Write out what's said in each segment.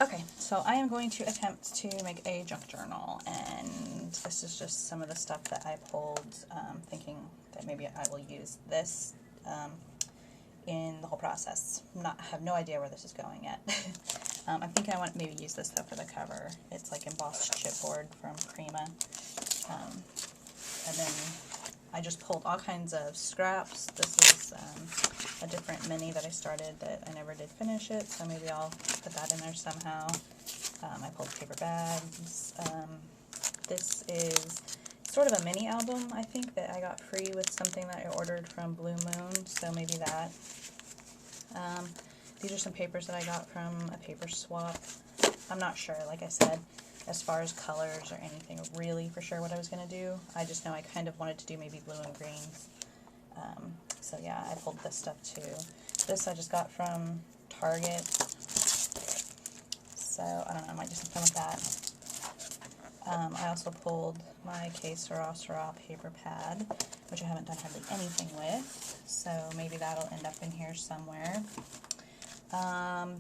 Okay, so I am going to attempt to make a junk journal, and this is just some of the stuff that I pulled, thinking that maybe I will use this in the whole process. I have no idea where this is going yet. I'm thinking I want to maybe use this though for the cover. It's like embossed chipboard from Prima, and then I just pulled all kinds of scraps. This is a different mini that I started that I never did finish it, so maybe I'll put that in there somehow. I pulled paper bags. This is sort of a mini album, I think, that I got free with something that I ordered from Blue Moon, so maybe that. These are some papers that I got from a paper swap. I'm not sure, like I said, as far as colors or anything really for sure what I was going to do. I just know I kind of wanted to do maybe blue and green. So yeah, I pulled this stuff too. This I just got from Target. So I don't know, I might do something with that. I also pulled my Que Sera Sera paper pad, which I haven't done hardly anything with. So maybe that'll end up in here somewhere.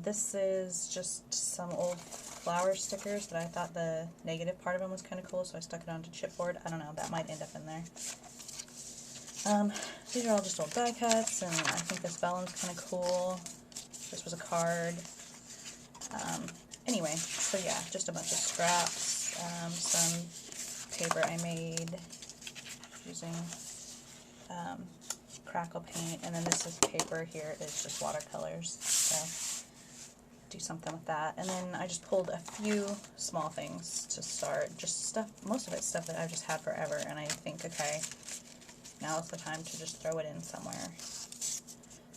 This is just some old flower stickers that I thought the negative part of them was kind of cool, so I stuck it onto chipboard. I don't know, that might end up in there. These are all just old die cuts, and I think this vellum's kind of cool. This was a card. Anyway, so yeah, just a bunch of scraps, some paper I made using crackle paint, and then this is paper here is just watercolors, so do something with that. And then I just pulled a few small things to start, just stuff, most of it's stuff that I've just had forever, and I think, okay, now is the time to just throw it in somewhere.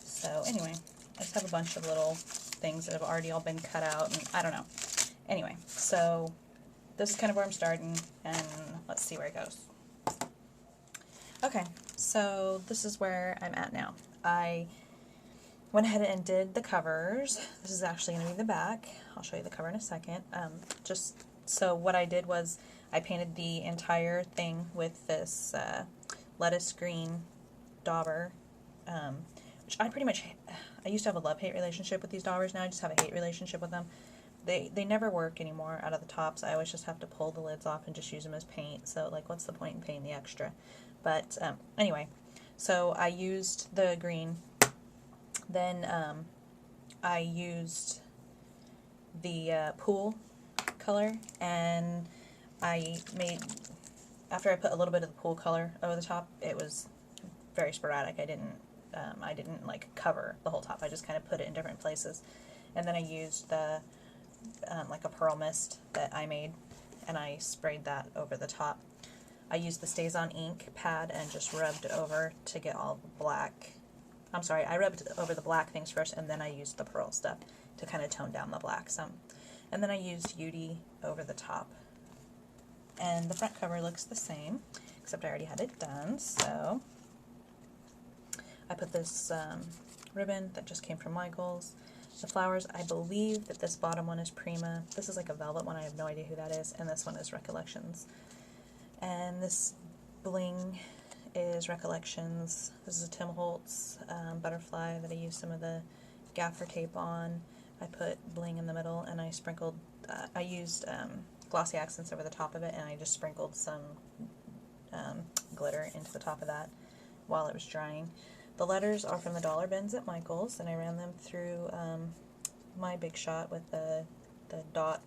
So anyway, I just have a bunch of little things that have already all been cut out, and I don't know. Anyway, so this is kind of where I'm starting, and let's see where it goes. Okay, so this is where I'm at now. I went ahead and did the covers. This is actually going to be the back. I'll show you the cover in a second. So what I did was I painted the entire thing with this lettuce green dauber, which I used to have a love-hate relationship with these daubers. Now I just have a hate relationship with them. They never work anymore out of the tops. I always just have to pull the lids off and just use them as paint. So like, what's the point in paying the extra? But anyway, so I used the green. Then I used the pool color, and after I put a little bit of the pool color over the top, it was very sporadic. I didn't like cover the whole top. I just kind of put it in different places. And then I used the like a pearl mist that I made, and I sprayed that over the top. I used the StazOn ink pad and just rubbed over to get all the black. I'm sorry, I rubbed over the black things first, and then I used the pearl stuff to kind of tone down the black some. And then I used UD over the top. And the front cover looks the same, except I already had it done. So I put this ribbon that just came from Michaels. The flowers, I believe that this bottom one is Prima. This is like a velvet one, I have no idea who that is. And this one is Recollections. And this bling is Recollections. This is a Tim Holtz butterfly that I used some of the gaffer tape on. I put bling in the middle, and I sprinkled, I used glossy accents over the top of it, and I just sprinkled some glitter into the top of that while it was drying. The letters are from the dollar bins at Michaels, and I ran them through my Big Shot with the dot,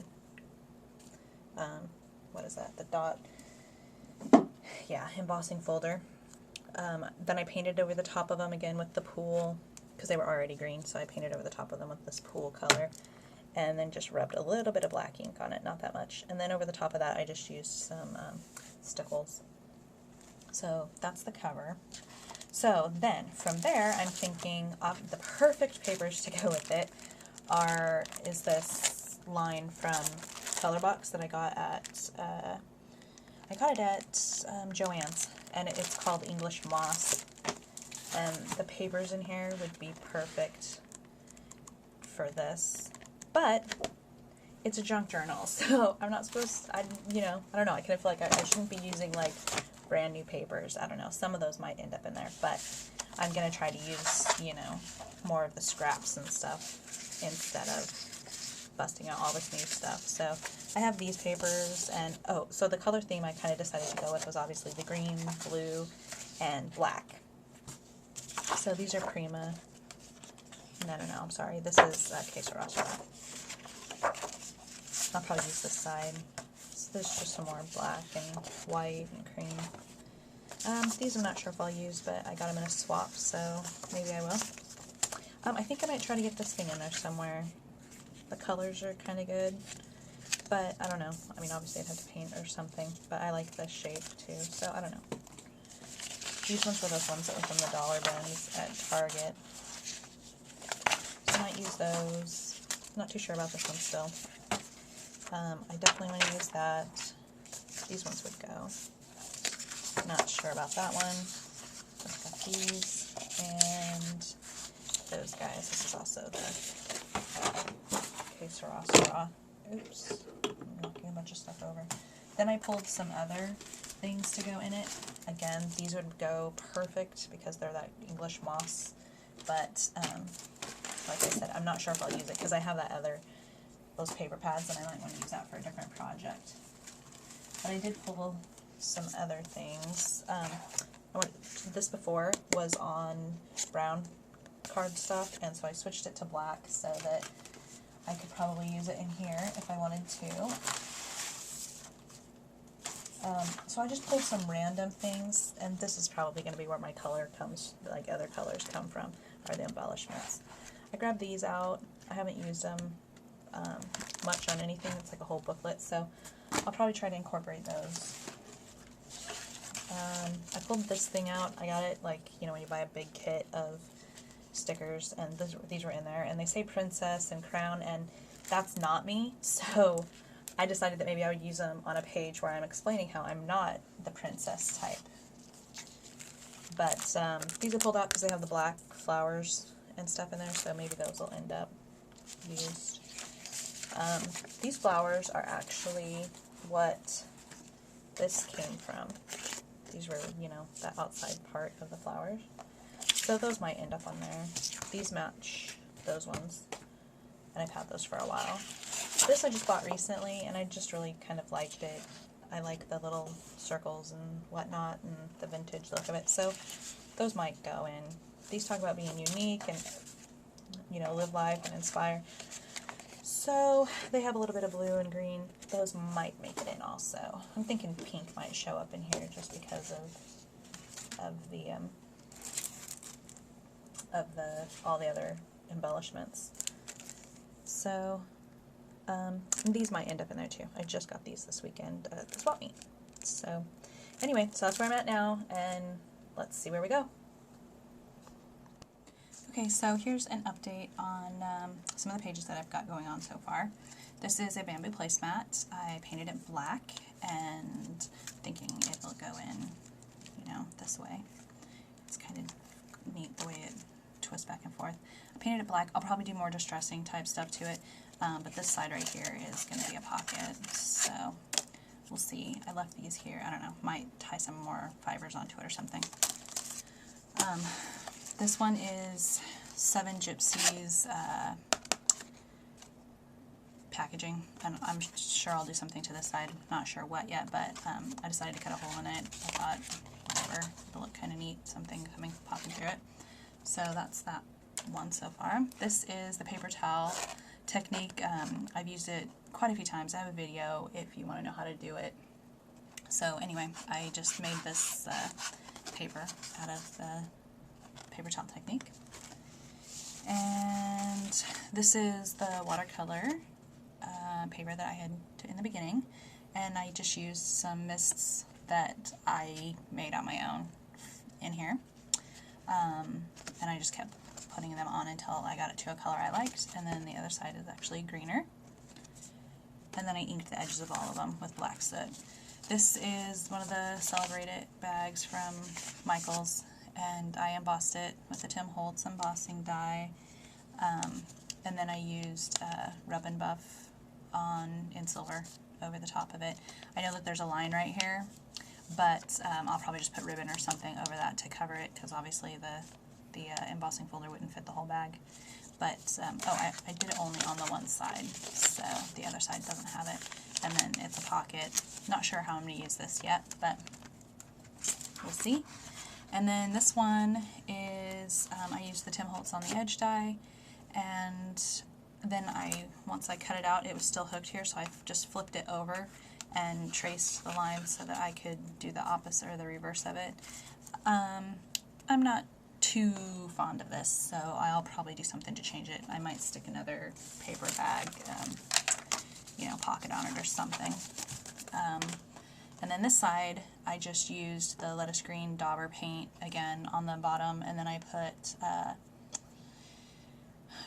what is that, the dot, yeah, embossing folder. Then I painted over the top of them again with the pool, because they were already green, so I painted over the top of them with this pool color, and then just rubbed a little bit of black ink on it, not that much. And then over the top of that I just used some stickles. So that's the cover. So then from there I'm thinking the perfect papers to go with it is this line from Colorbox that I got at Joann's, and it's called English Moss, and the papers in here would be perfect for this, but it's a junk journal, so I'm not supposed to, I don't know, I kind of feel like I shouldn't be using like brand new papers. I don't know, some of those might end up in there, but I'm going to try to use, more of the scraps and stuff instead of busting out all this new stuff. So I have these papers, and oh, so the color theme I kind of decided to go with was obviously the green, blue, and black. So these are Prima. No, I'm sorry. This is Que Sera Sera. I'll probably use this side. So there's just some more black and white and cream. These I'm not sure if I'll use, but I got them in a swap, so maybe I will. I think I might try to get this thing in there somewhere. The colors are kind of good, but I don't know. I mean, obviously I'd have to paint or something, but I like the shape too, so I don't know. These ones were those ones that were from the dollar bins at Target. So I might use those. Not too sure about this one still. I definitely want to use that. These ones would go. Not sure about that one. I've got these and those guys. This is also the Que Sera Sera. Oops, I'm knocking a bunch of stuff over. Then I pulled some other things to go in it. Again, these would go perfect because they're that English moss. But like I said, I'm not sure if I'll use it because I have that those paper pads, and I might want to use that for a different project. But I did pull some other things. This before was on brown cardstock, and so I switched it to black so that I could probably use it in here if I wanted to. So I just pulled some random things, and this is probably going to be where my color comes, like other colors come from, are the embellishments. I grabbed these out. I haven't used them much on anything. It's like a whole booklet, so I'll probably try to incorporate those. I pulled this thing out. I got it like, you know, when you buy a big kit of stickers, and these were in there, and they say princess and crown, and that's not me, so I decided that maybe I would use them on a page where I'm explaining how I'm not the princess type. But these are pulled out because they have the black flowers and stuff in there, so maybe those will end up used. These flowers are actually what this came from. These were, you know, the outside part of the flowers. So those might end up on there. These match those ones, and I've had those for a while. This I just bought recently, and I just really kind of liked it. I like the little circles and whatnot, and the vintage look of it, so those might go in. These talk about being unique and, you know, live life and inspire. So they have a little bit of blue and green. Those might make it in also. I'm thinking pink might show up in here just because of all the other embellishments. So these might end up in there too. I just got these this weekend at the swap meet. So anyway, so that's where I'm at now, and let's see where we go. Okay, so here's an update on some of the pages that I've got going on so far. This is a bamboo placemat. I painted it black, and thinking it'll go in, you know, this way. It's kind of neat the way it twists back and forth. I painted it black. I'll probably do more distressing type stuff to it, but this side right here is going to be a pocket, so we'll see. I left these here. I don't know. Might tie some more fibers onto it or something. This one is Seven Gypsies packaging, and I'm sure I'll do something to this side. Not sure what yet, but I decided to cut a hole in it. I thought, whatever, it'll look kind of neat, something popping through it. So that's that one so far. This is the paper towel technique. I've used it quite a few times. I have a video if you want to know how to do it. So anyway, I just made this paper out of the paper towel technique. And this is the watercolor paper that I had in the beginning, and I just used some mists that I made on my own in here, and I just kept putting them on until I got it to a color I liked. And then the other side is actually greener, and then I inked the edges of all of them with black soot. This is one of the Celebrate It bags from Michaels, and I embossed it with the Tim Holtz embossing die, and then I used Rub and Buff in silver over the top of it. I know that there's a line right here, but I'll probably just put ribbon or something over that to cover it, because obviously the embossing folder wouldn't fit the whole bag. But, oh, I did it only on the one side, so the other side doesn't have it. And then it's a pocket. Not sure how I'm going to use this yet, but we'll see. And then this one is, I used the Tim Holtz on the edge die, and then once I cut it out, it was still hooked here, so I just flipped it over and traced the line so that I could do the opposite or the reverse of it. I'm not too fond of this, so I'll probably do something to change it. I might stick another paper bag, you know, pocket on it or something. And then this side, I just used the lettuce green dauber paint again on the bottom, and then I put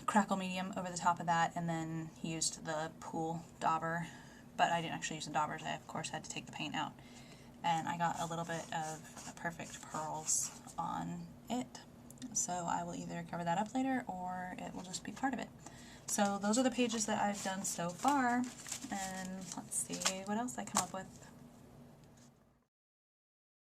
crackle medium over the top of that, and then used the pool dauber, but I didn't actually use the daubers. I of course had to take the paint out, and I got a little bit of perfect pearls on it, so I will either cover that up later or it will just be part of it. So those are the pages that I've done so far, and let's see what else I come up with.